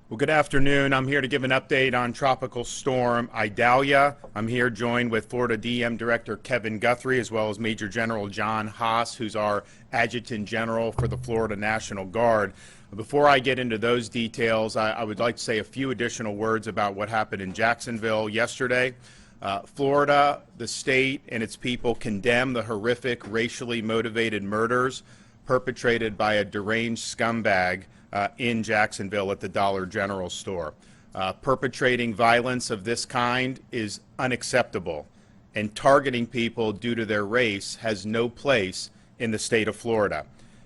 Well, good afternoon. I'm here to give an update on Tropical Storm Idalia. I'm here joined with Florida DM Director Kevin Guthrie, as well as Major General John Haas, who's our Adjutant General for the Florida National Guard. Before I get into those details, I would like to say a few additional words about what happened in Jacksonville yesterday. Florida, the state, and its people condemn the horrific racially motivated murders perpetrated by a deranged scumbag in Jacksonville at the Dollar General store. Perpetrating violence of this kind is unacceptable, and targeting people due to their race has no place in the state of Florida.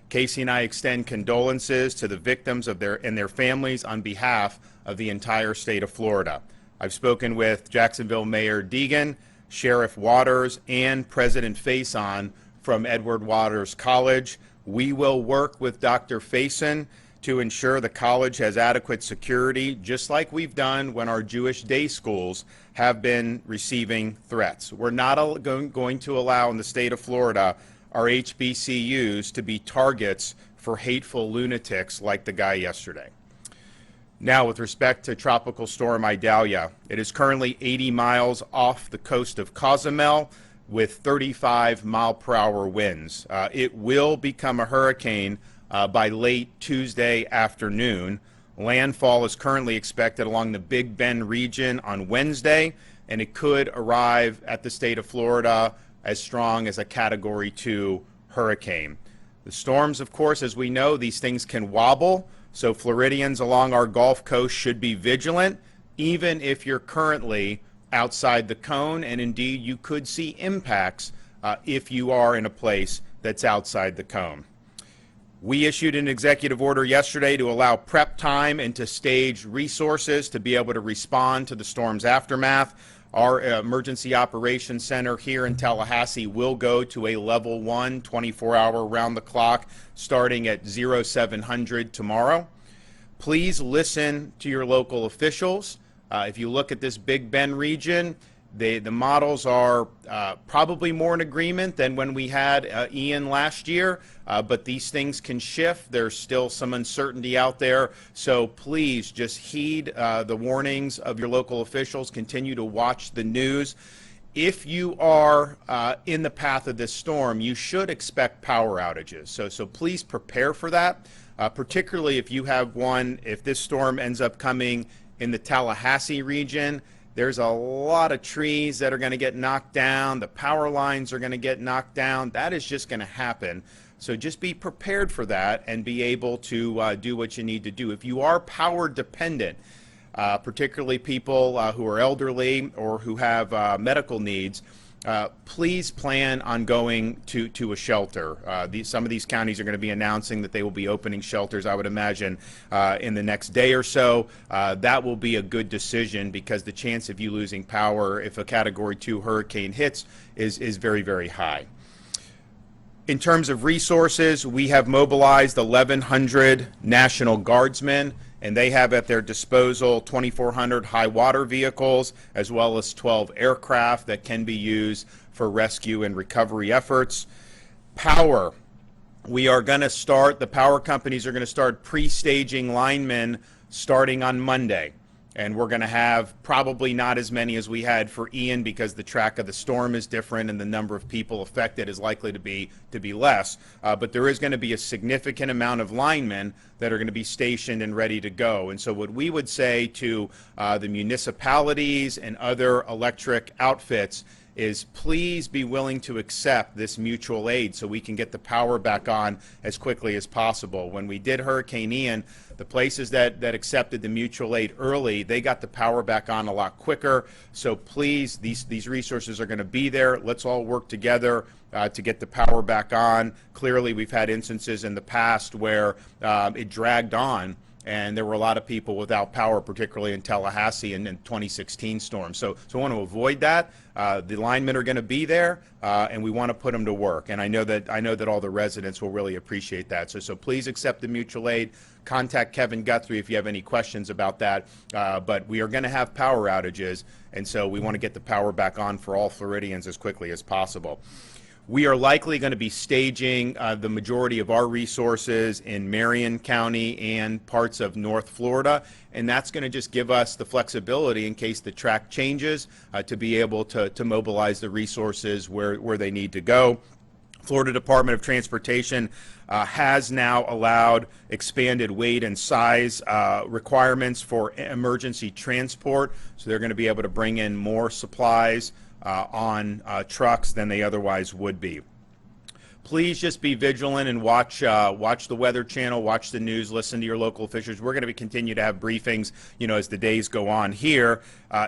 Casey and I extend condolences to the victims and their families on behalf of the entire state of Florida. I've spoken with Jacksonville Mayor Deegan, Sheriff Waters, and President Faison from Edward Waters College. We will work with Dr. Faison to ensure the college has adequate security, just like we've done when our Jewish day schools have been receiving threats. We're not going to allow in the state of Florida our HBCUs to be targets for hateful lunatics like the guy yesterday. Now, with respect to Tropical Storm Idalia, it is currently 80 miles off the coast of Cozumel with 35-mile-per-hour winds. It will become a hurricane by late Tuesday afternoon. Landfall is currently expected along the Big Bend region on Wednesday, and it could arrive at the state of Florida as strong as a Category 2 hurricane. The storms, of course, as we know, these things can wobble, so Floridians along our Gulf Coast should be vigilant, even if you're currently outside the cone, and indeed you could see impacts if you are in a place that's outside the cone. We issued an executive order yesterday to allow prep time and to stage resources to be able to respond to the storm's aftermath. Our Emergency Operations Center here in Tallahassee will go to a level 1, 24-hour round-the-clock, starting at 0700 tomorrow. Please listen to your local officials. If you look at this Big Bend region, the models are probably more in agreement than when we had Ian last year, but these things can shift. There's still some uncertainty out there, so please just heed the warnings of your local officials. Continue to watch the news. If you are in the path of this storm, you should expect power outages, so please prepare for that, particularly if you have one, if this storm ends up coming in the Tallahassee region. There's a lot of trees that are going to get knocked down. The power lines are going to get knocked down. That is just going to happen. So just be prepared for that and be able to do what you need to do. If you are power dependent, particularly people who are elderly or who have medical needs, please plan on going to a shelter. Some of these counties are going to be announcing that they will be opening shelters, I would imagine, in the next day or so. That will be a good decision because the chance of you losing power if a Category 2 hurricane hits is very, very high. In terms of resources, we have mobilized 1,100 National Guardsmen, and they have at their disposal 2,400 high water vehicles as well as 12 aircraft that can be used for rescue and recovery efforts. Power. We are going to start, the power companies are going to start pre-staging linemen starting on Monday. And we're going to have probably not as many as we had for Ian because the track of the storm is different and the number of people affected is likely to be less. But there is going to be a significant amount of linemen that are going to be stationed and ready to go. And so what we would say to the municipalities and other electric outfits is please be willing to accept this mutual aid so we can get the power back on as quickly as possible. When we did Hurricane Ian, the places that accepted the mutual aid early, they got the power back on a lot quicker. So please, these resources are going to be there. Let's all work together to get the power back on. Clearly, we've had instances in the past where it dragged on and there were a lot of people without power, particularly in Tallahassee in 2016 storm. So I want to avoid that. The linemen are going to be there, and we want to put them to work. And I know that all the residents will really appreciate that. So please accept the mutual aid. Contact Kevin Guthrie if you have any questions about that. But we are going to have power outages, and so we want to get the power back on for all Floridians as quickly as possible. We are likely going to be staging the majority of our resources in Marion County and parts of North Florida, and that's going to just give us the flexibility in case the track changes to be able to mobilize the resources where they need to go. Florida Department of Transportation has now allowed expanded weight and size requirements for emergency transport, so they're going to be able to bring in more supplies on trucks than they otherwise would be. Please just be vigilant and watch the Weather Channel, watch the news, listen to your local officials. We're going to continue to have briefings, as the days go on here.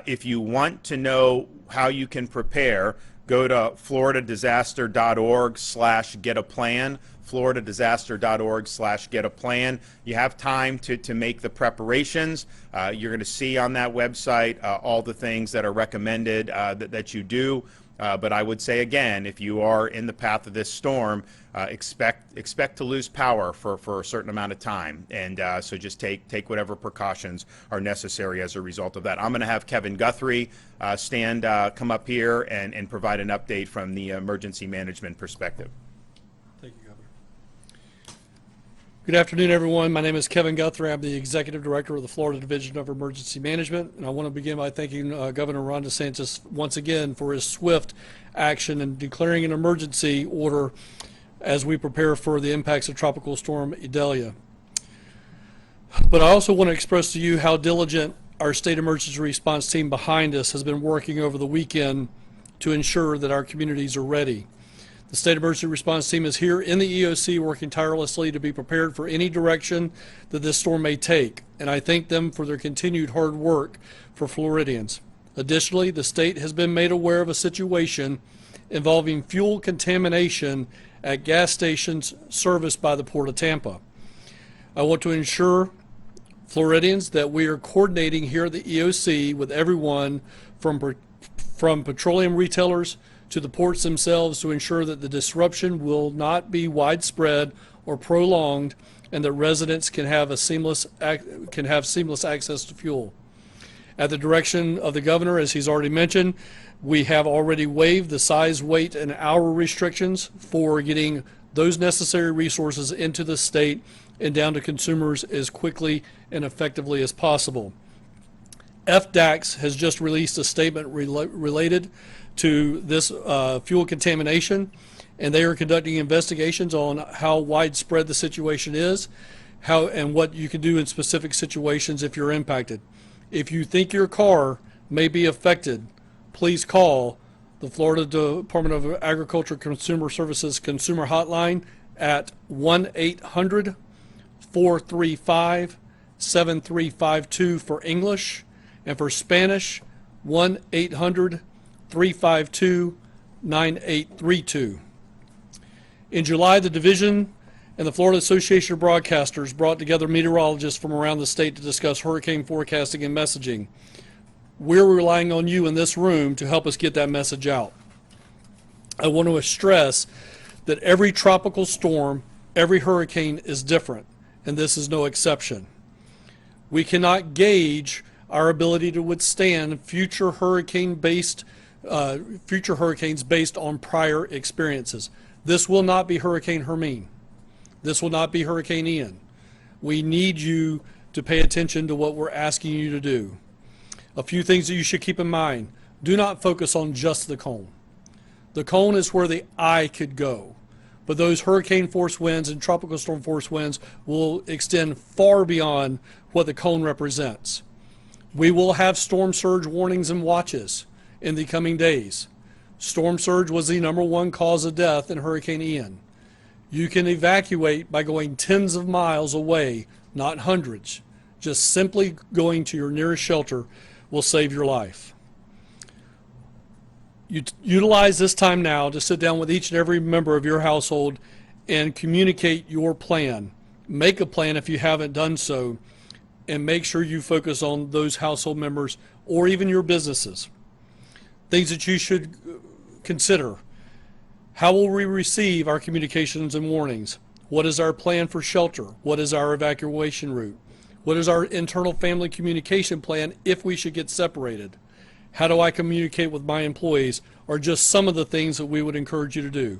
If you want to know how you can prepare, go to floridadisaster.org/get-a-plan, floridadisaster.org/get-a-plan. You have time to make the preparations. You're going to see on that website all the things that are recommended that you do. But I would say again, if you are in the path of this storm, expect to lose power for a certain amount of time, and so just take whatever precautions are necessary as a result of that. I'm going to have Kevin Guthrie come up here and provide an update from the emergency management perspective. Thank you, Governor. Good afternoon, everyone. My name is Kevin Guthrie. I'm the Executive Director of the Florida Division of Emergency Management, and I want to begin by thanking Governor Ron DeSantis once again for his swift action in declaring an emergency order as we prepare for the impacts of Tropical Storm Idalia. But I also want to express to you how diligent our state emergency response team behind us has been working over the weekend to ensure that our communities are ready. The state emergency response team is here in the EOC working tirelessly to be prepared for any direction that this storm may take, and I thank them for their continued hard work for Floridians. Additionally, the state has been made aware of a situation involving fuel contamination at gas stations serviced by the Port of Tampa. I want to ensure Floridians that we are coordinating here at the EOC with everyone from petroleum retailers to the ports themselves to ensure that the disruption will not be widespread or prolonged, and that residents can have seamless access to fuel. At the direction of the governor, as he's already mentioned, we have already waived the size, weight, and hour restrictions for getting those necessary resources into the state and down to consumers as quickly and effectively as possible. FDAX has just released a statement related to this fuel contamination, and they are conducting investigations on how widespread the situation is, and what you can do in specific situations if you're impacted. If you think your car may be affected, please call the Florida Department of Agriculture Consumer Services Consumer Hotline at 1-800-435-7352 for English, and for Spanish, 1-800-352-9832. In July, the division and the Florida Association of Broadcasters brought together meteorologists from around the state to discuss hurricane forecasting and messaging. We're relying on you in this room to help us get that message out. I want to stress that every tropical storm, every hurricane is different, and this is no exception. We cannot gauge our ability to withstand future hurricanes based on prior experiences. This will not be Hurricane Hermine. This will not be Hurricane Ian. We need you to pay attention to what we're asking you to do. A few things that you should keep in mind. Do not focus on just the cone. The cone is where the eye could go, but those hurricane force winds and tropical storm force winds will extend far beyond what the cone represents. We will have storm surge warnings and watches in the coming days. Storm surge was the #1 cause of death in Hurricane Ian. You can evacuate by going tens of miles away, not hundreds. Just simply going to your nearest shelter will save your life. Utilize this time now to sit down with each and every member of your household and communicate your plan. Make a plan if you haven't done so, and make sure you focus on those household members or even your businesses. Things that you should consider. How will we receive our communications and warnings? What is our plan for shelter? What is our evacuation route? What is our internal family communication plan if we should get separated? How do I communicate with my employees? Are just some of the things that we would encourage you to do.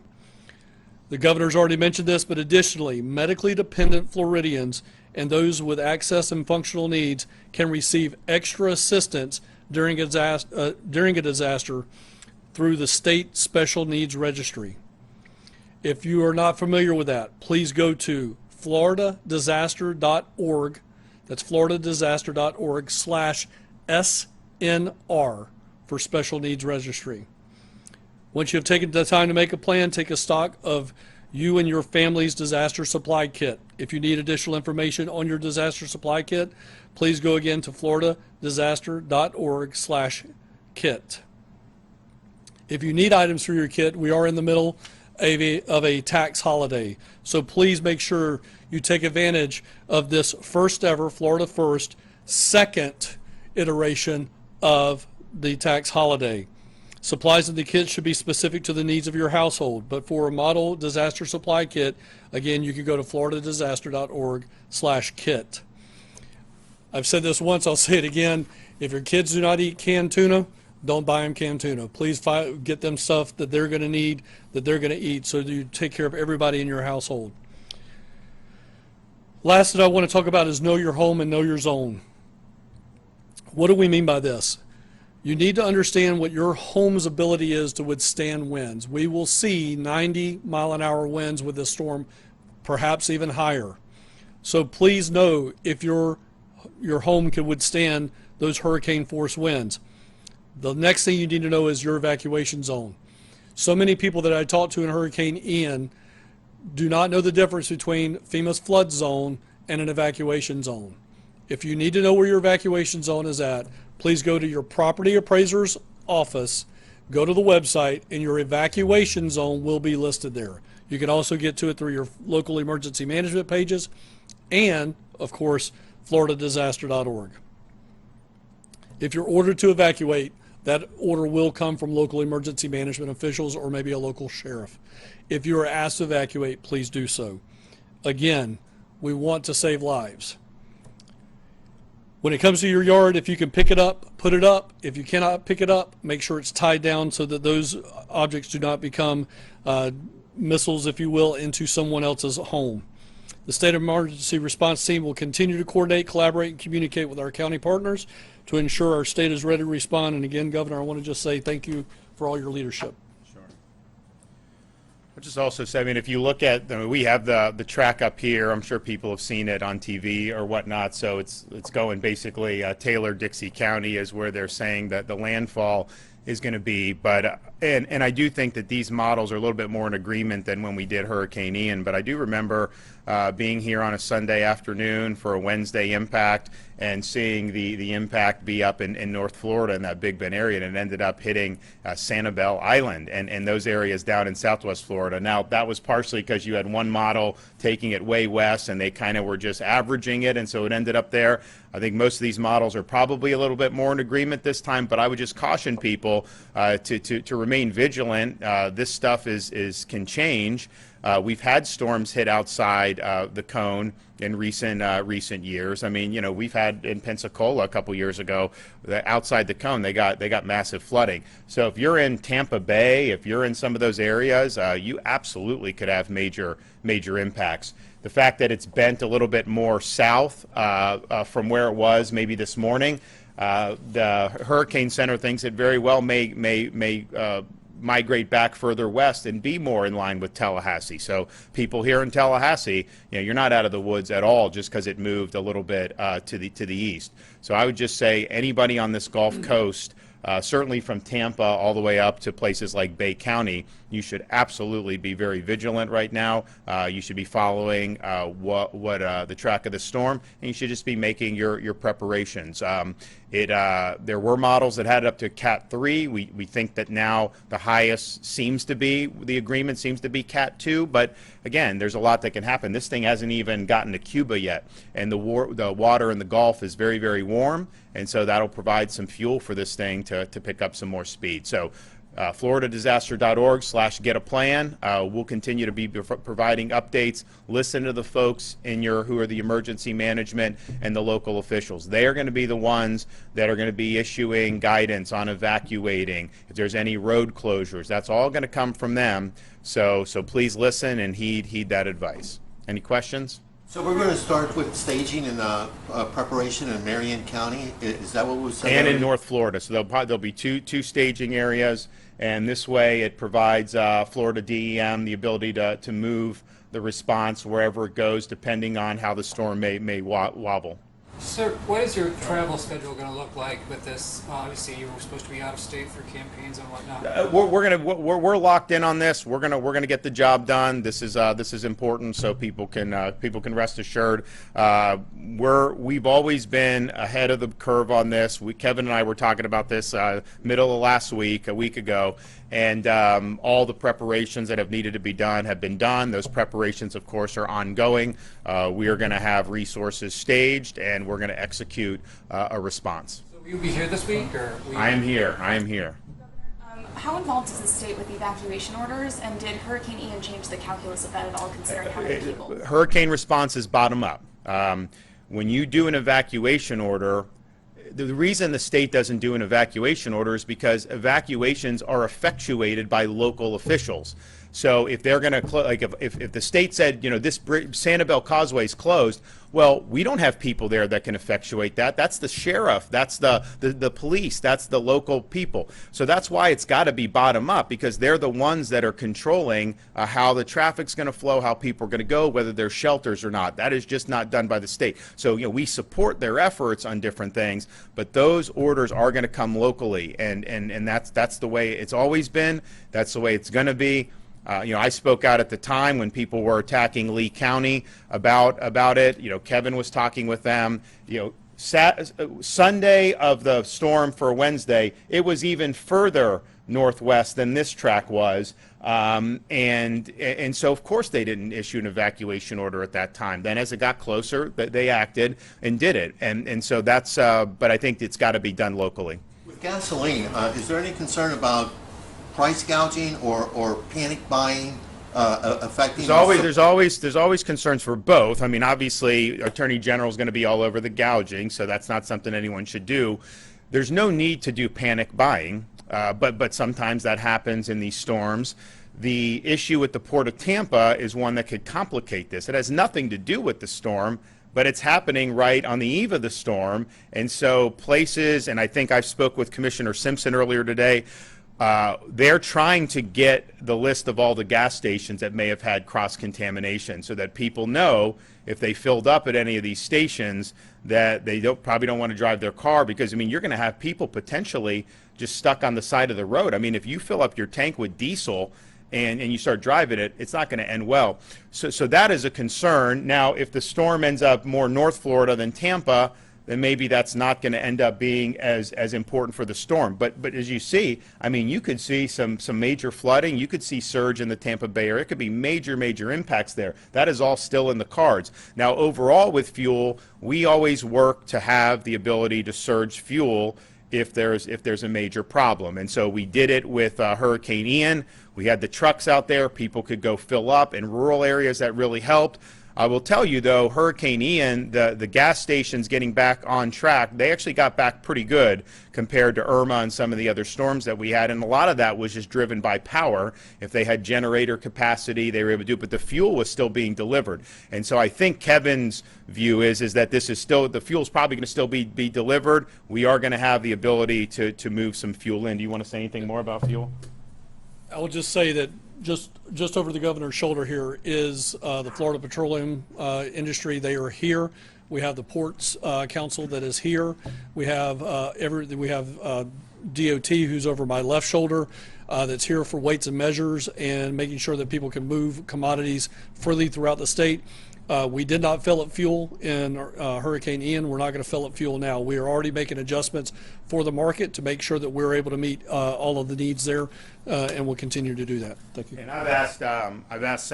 The governor's already mentioned this, but additionally, medically dependent Floridians and those with access and functional needs can receive extra assistance during a disaster through the State Special Needs Registry. If you are not familiar with that, please go to floridadisaster.org. That's floridadisaster.org/SNR for Special Needs Registry. Once you have taken the time to make a plan, take a stock of you and your family's disaster supply kit. If you need additional information on your disaster supply kit, please go again to floridadisaster.org/kit. If you need items for your kit, we are in the middle of a tax holiday. So please make sure you take advantage of this first ever, Florida First, second iteration of the tax holiday. Supplies in the kit should be specific to the needs of your household, but for a model disaster supply kit, again, you can go to floridadisaster.org/kit. I've said this once, I'll say it again. If your kids do not eat canned tuna, don't buy them canned tuna. Please get them stuff that they're going to need, that they're going to eat, so that you take care of everybody in your household. Last that I want to talk about is know your home and know your zone. What do we mean by this? You need to understand what your home's ability is to withstand winds. We will see 90-mile-an-hour winds with this storm, perhaps even higher. So please know if your home can withstand those hurricane force winds. The next thing you need to know is your evacuation zone. So many people that I talked to in Hurricane Ian do not know the difference between FEMA's flood zone and an evacuation zone. If you need to know where your evacuation zone is at, please go to your property appraiser's office, go to the website, and your evacuation zone will be listed there. You can also get to it through your local emergency management pages and, of course, floridadisaster.org. If you're ordered to evacuate, that order will come from local emergency management officials or maybe a local sheriff. If you are asked to evacuate, please do so. Again, we want to save lives. When it comes to your yard, if you can pick it up, put it up. If you cannot pick it up, make sure it's tied down so that those objects do not become missiles, if you will, into someone else's home. The State Emergency Response Team will continue to coordinate, collaborate, and communicate with our county partners to ensure our state is ready to respond. And again, Governor, I want to just say thank you for all your leadership. Sure. I'll just also say, I mean, if you look at, we have the track up here. I'm sure people have seen it on TV or whatnot. So it's going basically Taylor-Dixie County is where they're saying that the landfall is going to be. But and I do think that these models are a little bit more in agreement than when we did Hurricane Ian. But I do remember being here on a Sunday afternoon for a Wednesday impact and seeing the impact be up in North Florida in that Big Bend area, and it ended up hitting Sanibel Island and those areas down in Southwest Florida. Now, that was partially because you had one model taking it way west, and they kind of were just averaging it, and so it ended up there. I think most of these models are probably a little bit more in agreement this time, but I would just caution people to remain vigilant. This stuff can change. We've had storms hit outside the cone in recent years. I mean, you know, we've had in Pensacola a couple years ago, outside the cone, they got massive flooding. So if you're in Tampa Bay, if you're in some of those areas, you absolutely could have major impacts. The fact that it's bent a little bit more south from where it was maybe this morning, the Hurricane Center thinks it very well may migrate back further west and be more in line with Tallahassee. So people here in Tallahassee, you know, you're not out of the woods at all just because it moved a little bit to the east. So I would just say anybody on this Gulf Coast, certainly from Tampa all the way up to places like Bay County, you should absolutely be very vigilant right now. You should be following the track of the storm, and you should just be making your preparations. There were models that had it up to Cat 3. We think that now the highest the agreement seems to be Cat 2, but again, there's a lot that can happen. This thing hasn't even gotten to Cuba yet, and the water in the Gulf is very, very warm, and so that'll provide some fuel for this thing to pick up some more speed. So floridadisaster.org/get-a-plan. We'll continue to be providing updates. Listen to the folks who are the emergency management and the local officials. They are going to be the ones that are going to be issuing guidance on evacuating. If there's any road closures, that's all going to come from them. So please listen and heed that advice. Any questions? So we're going to start with staging and preparation in Marion County. Is that what was said? And in North Florida. So there'll be two staging areas, and this way it provides Florida DEM the ability to move the response wherever it goes, depending on how the storm may wobble. Sir, what is your travel schedule going to look like with this? Obviously, you were supposed to be out of state for campaigns and whatnot. We're locked in on this. We're gonna get the job done. This is important, so people can rest assured. We've always been ahead of the curve on this. Kevin and I were talking about this middle of last week, a week ago, and all the preparations that have needed to be done have been done. Those preparations, of course, are ongoing. We are going to have resources staged, and we're going to execute a response. So will you be here this week, or? I am here. How involved is the state with evacuation orders, and did Hurricane Ian change the calculus of that at all, considering how many people? Hurricane response is bottom up. When you do an evacuation order, the reason the state doesn't do an evacuation order is because evacuations are effectuated by local officials. So if they're going to like if the state said, this Sanibel Causeway is closed, well, we don't have people there that can effectuate that. That's the sheriff, that's the police, that's the local people. So that's why it's got to be bottom up, because they're the ones that are controlling how the traffic's going to flow, how people are going to go, whether there's shelters or not. That is just not done by the state. So we support their efforts on different things, but those orders are going to come locally, and that's the way it's always been. That's the way it's going to be. I spoke out at the time when people were attacking Lee County about it. Kevin was talking with them. Sunday of the storm for Wednesday, it was even further northwest than this track was, and so of course they didn't issue an evacuation order at that time. Then as it got closer, they acted and did it, and so that's. But I think it's got to be done locally. With gasoline, is there any concern about price gouging or panic buying affecting? There's always concerns for both. I mean, obviously, Attorney General is going to be all over the gouging, so that's not something anyone should do. There's no need to do panic buying, but sometimes that happens in these storms. The issue with the Port of Tampa is one that could complicate this. It has nothing to do with the storm, but it's happening right on the eve of the storm, and so places, and I think I spoke with Commissioner Simpson earlier today. They're trying to get the list of all the gas stations that may have had cross-contamination, so that people know if they filled up at any of these stations that they probably don't want to drive their car, because you're going to have people potentially just stuck on the side of the road. If you fill up your tank with diesel and you start driving it, it's not going to end well. So that is a concern. Now, if the storm ends up more North Florida than Tampa, then maybe that's not going to end up being as important for the storm. But as you see, you could see some major flooding. You could see surge in the Tampa Bay area. It could be major impacts there. That is all still in the cards. Now, overall with fuel, we always work to have the ability to surge fuel if there's a major problem. And so we did it with Hurricane Ian. We had the trucks out there. People could go fill up. In rural areas, that really helped. I will tell you, though, Hurricane Ian, the gas stations getting back on track, they actually got back pretty good compared to Irma and some of the other storms that we had. And a lot of that was just driven by power. If they had generator capacity, they were able to do it, but the fuel was still being delivered. And so I think Kevin's view is that this is still, the fuel's probably going to still be delivered. We are going to have the ability to move some fuel in. Do you want to say anything more about fuel? I will just say that just over the governor's shoulder here is the Florida Petroleum industry. They are here. We have the Ports Council that is here. We have DOT, who's over my left shoulder, that's here for weights and measures and making sure that people can move commodities freely throughout the state. We did not fill up fuel in Hurricane Ian. We're not going to fill up fuel now. We are already making adjustments for the market to make sure that we're able to meet all of the needs there, and we'll continue to do that. Thank you. And I've asked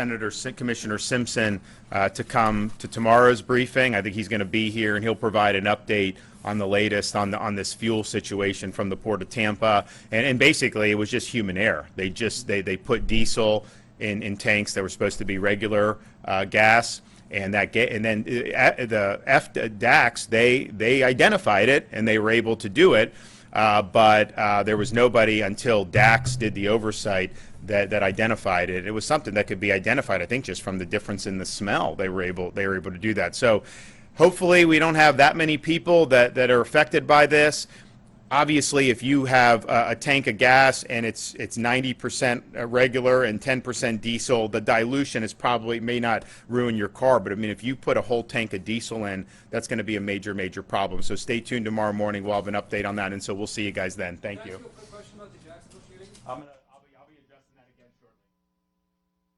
Commissioner Simpson to come to tomorrow's briefing. I think he's going to be here, and he'll provide an update on the latest on this fuel situation from the Port of Tampa. And basically, it was just human error. They put diesel in tanks that were supposed to be regular gas. And then the DAX, they identified it, and they were able to do it, but there was nobody until DAX did the oversight that identified it. It was something that could be identified, I think, just from the difference in the smell. They were able to do that. So hopefully we don't have that many people that are affected by this. Obviously, if you have a tank of gas and it's 90% regular and 10% diesel, the dilution may not ruin your car. But I mean, if you put a whole tank of diesel in, that's going to be a major problem. So stay tuned tomorrow morning. We'll have an update on that, and so we'll see you guys then. Thank you. Can I ask you a quick question about the Jacksonville shooting?